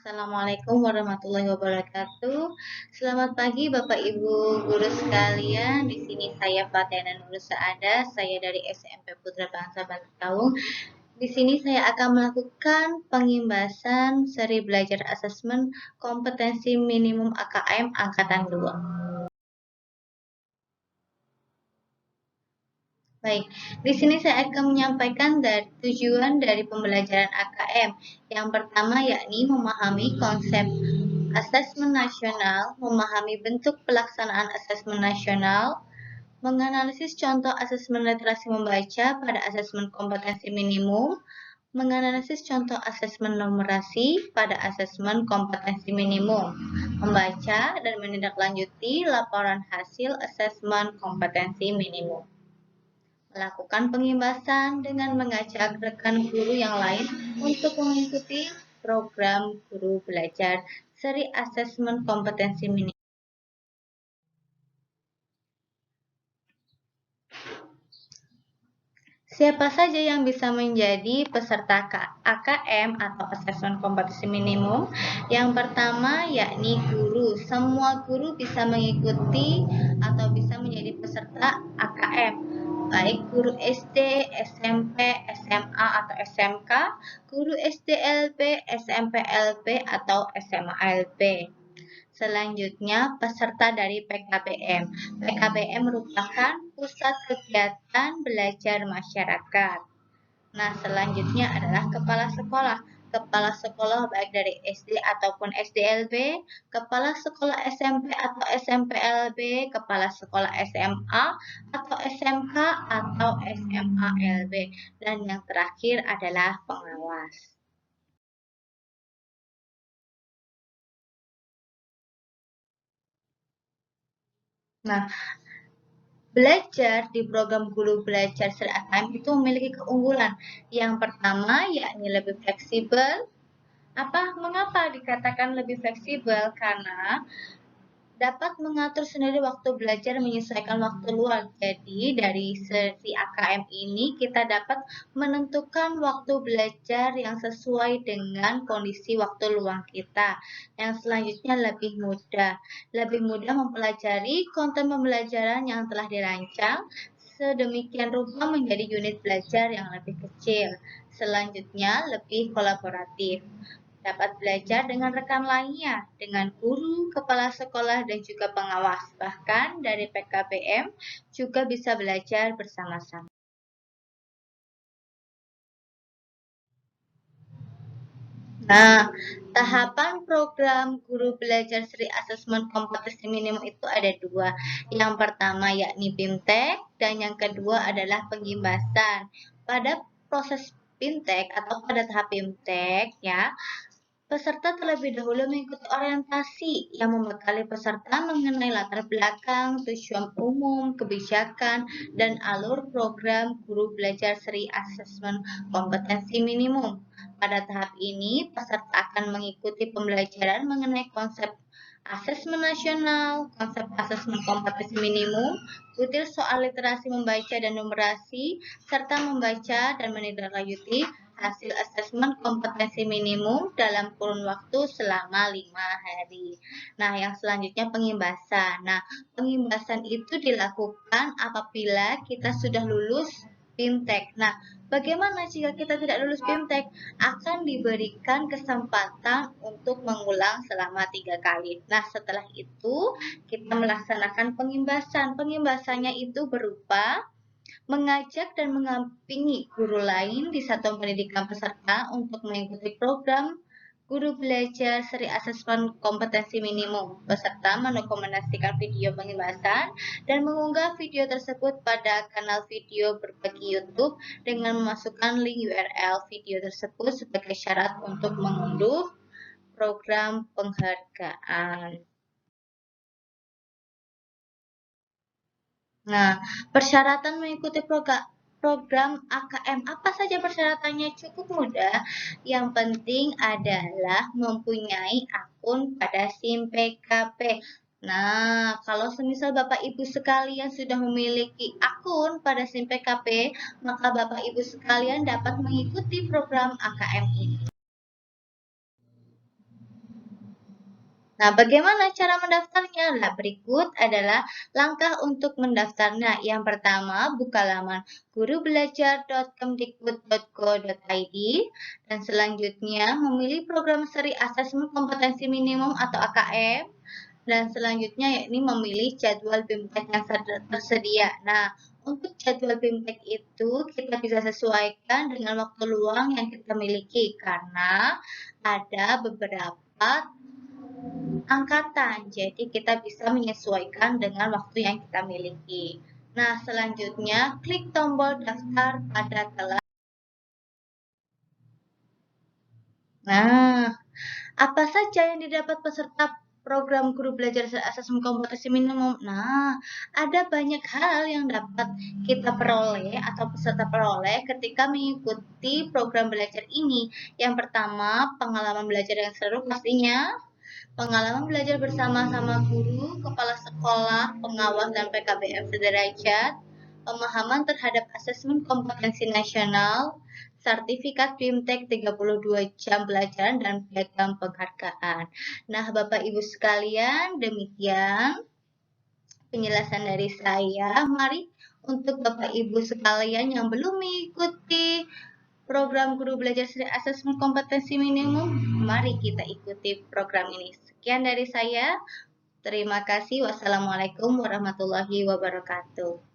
Assalamualaikum warahmatullahi wabarakatuh. Selamat pagi Bapak Ibu guru sekalian. Di sini saya Fatena Nur Saada, saya dari SMP Putra Bangsa Bantaung. Di sini saya akan melakukan pengimbasan seri belajar asesmen kompetensi minimum AKM angkatan 2. Baik, di sini saya akan menyampaikan tujuan dari pembelajaran AKM. Yang pertama yakni memahami konsep asesmen nasional, memahami bentuk pelaksanaan asesmen nasional, menganalisis contoh asesmen literasi membaca pada asesmen kompetensi minimum, menganalisis contoh asesmen numerasi pada asesmen kompetensi minimum, membaca dan menindaklanjuti laporan hasil asesmen kompetensi minimum. Melakukan pengimbasan dengan mengajak rekan guru yang lain untuk mengikuti program guru belajar seri asesmen kompetensi minimum. Siapa saja yang bisa menjadi peserta AKM atau asesmen kompetensi minimum? Yang pertama yakni guru. Semua guru bisa mengikuti atau bisa menjadi peserta AKM. Baik guru SD, SMP, SMA atau SMK, guru SDLB, SMPLB atau SMALB. Selanjutnya, peserta dari PKBM. PKBM merupakan pusat kegiatan belajar masyarakat. Nah, selanjutnya adalah kepala sekolah. Kepala sekolah baik dari SD ataupun SDLB, kepala sekolah SMP atau SMPLB, kepala sekolah SMA atau SMK atau SMALB, dan yang terakhir adalah pengawas. Nah, belajar di program guru belajar seri AKM itu memiliki keunggulan. Yang pertama yakni lebih fleksibel. Mengapa dikatakan lebih fleksibel? Karena dapat mengatur sendiri waktu belajar menyesuaikan waktu luang. Jadi dari seri AKM ini kita dapat menentukan waktu belajar yang sesuai dengan kondisi waktu luang kita. Yang selanjutnya lebih mudah mempelajari konten pembelajaran yang telah dirancang sedemikian rupa menjadi unit belajar yang lebih kecil. Selanjutnya lebih kolaboratif. Dapat belajar dengan rekan lainnya, dengan guru, kepala sekolah, dan juga pengawas. Bahkan dari PKBM juga bisa belajar bersama-sama. Nah, tahapan program guru belajar seri asesmen kompetensi minimum itu ada dua. Yang pertama yakni BIMTEK dan yang kedua adalah pengimbasan. Pada proses BIMTEK atau pada tahap BIMTEK ya, peserta terlebih dahulu mengikuti orientasi yang membekali peserta mengenai latar belakang, tujuan umum, kebijakan, dan alur program guru belajar seri asesmen kompetensi minimum. Pada tahap ini, peserta akan mengikuti pembelajaran mengenai konsep asesmen nasional, konsep asesmen kompetensi minimum, butir soal literasi membaca dan numerasi, serta membaca dan menindaklanjuti hasil asesmen kompetensi minimum dalam kurun waktu selama 5 hari. Nah, yang selanjutnya pengimbasan. Nah, pengimbasan itu dilakukan apabila kita sudah lulus BIMTEK. Nah, bagaimana jika kita tidak lulus BIMTEK? Akan diberikan kesempatan untuk mengulang selama 3 kali. Nah, setelah itu kita melaksanakan pengimbasan. Pengimbasannya itu berupa mengajak dan mendampingi guru lain di satuan pendidikan peserta untuk mengikuti program guru belajar seri asesmen kompetensi minimum. Peserta mendokumentasikan video pengimbasan dan mengunggah video tersebut pada kanal video berbagi YouTube dengan memasukkan link URL video tersebut sebagai syarat untuk mengunduh program penghargaan. Nah, persyaratan mengikuti program AKM apa saja persyaratannya? Cukup mudah. Yang penting adalah mempunyai akun pada SIM PKP. Nah, kalau semisal Bapak Ibu sekalian sudah memiliki akun pada SIM PKP, maka Bapak Ibu sekalian dapat mengikuti program AKM ini. Nah, bagaimana cara mendaftarnya? Nah, berikut adalah langkah untuk mendaftarnya. Yang pertama, buka laman gurubelajar.kemdikbud.go.id dan selanjutnya memilih program seri asesmen kompetensi minimum atau AKM dan selanjutnya yakni memilih jadwal BIMTEK yang tersedia. Nah, untuk jadwal BIMTEK itu kita bisa sesuaikan dengan waktu luang yang kita miliki karena ada beberapa angkatan. Jadi kita bisa menyesuaikan dengan waktu yang kita miliki. Nah, selanjutnya klik tombol daftar pada kelas. Nah, apa saja yang didapat peserta program guru belajar asesmen kompetensi minimum? Nah, ada banyak hal yang dapat kita peroleh atau peserta peroleh ketika mengikuti program belajar ini. Yang pertama, pengalaman belajar yang seru pastinya. Pengalaman belajar bersama-sama guru, kepala sekolah, pengawas, dan PKBM sederajat, pemahaman terhadap asesmen kompetensi nasional, sertifikat BIMTEK 32 jam pelajaran, dan piagam penghargaan. Nah, Bapak Ibu sekalian, demikian penjelasan dari saya. Mari untuk Bapak Ibu sekalian yang belum mengikuti program guru belajar Sri asesmen kompetensi minimum, mari kita ikuti program ini. Sekian dari saya. Terima kasih. Wassalamualaikum warahmatullahi wabarakatuh.